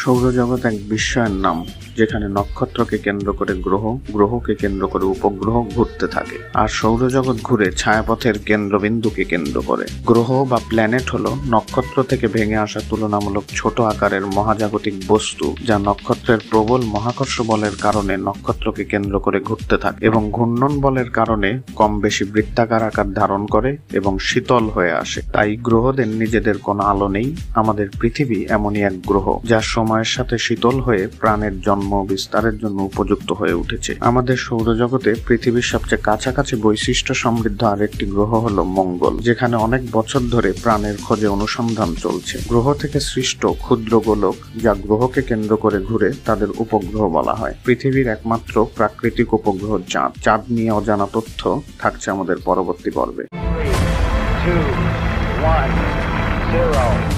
সৌরজগৎ এক বিস্ময়ের নাম, যেখানে নক্ষত্রকে কেন্দ্র করে গ্রহ, গ্রহকে কেন্দ্র করে উপগ্রহ ঘুরতে থাকে। আর সৌরজগৎ ঘুরে ছায়াপথের কেন্দ্রবিন্দুকে কেন্দ্র করে। গ্রহ বা প্ল্যানেট হলো নক্ষত্র থেকে ভেঙে আসা তুলনামূলক ছোট আকারের মহাজাগতিক বস্তু, যা নক্ষত্রের প্রবল মহাকর্ষ বলের কারণে নক্ষত্রকে কেন্দ্র করে ঘুরতে থাকে এবং ঘূর্ণন বলের কারণে কম বেশি বৃত্তাকার আকার ধারণ করে এবং শীতল হয়ে আসে। তাই গ্রহদের নিজেদের কোনো আলো নেই। আমাদের পৃথিবী এমনই এক গ্রহ, যা সময়ের সাথে শীতল হয়ে প্রাণের জন্ম বিস্তারের জন্য উপযুক্ত হয়ে উঠেছে। আমাদের সৌরজগতে পৃথিবীর সবচেয়ে কাছাকাছি বৈশিষ্ট্য সমৃদ্ধ আরেকটি গ্রহ হলো মঙ্গল, যেখানে অনেক বছর ধরে প্রাণের খোঁজে অনুসন্ধান চলছে। গ্রহ থেকে সৃষ্ট ক্ষুদ্র গোলক, যা গ্রহকে কেন্দ্র করে ঘুরে, তাদের উপগ্রহ বলা হয়। পৃথিবীর একমাত্র প্রাকৃতিক উপগ্রহ চাঁদ। চাঁদ নিয়ে অজানা তথ্য থাকছে আমাদের পরবর্তী পর্বে। 3, 2, 1, 0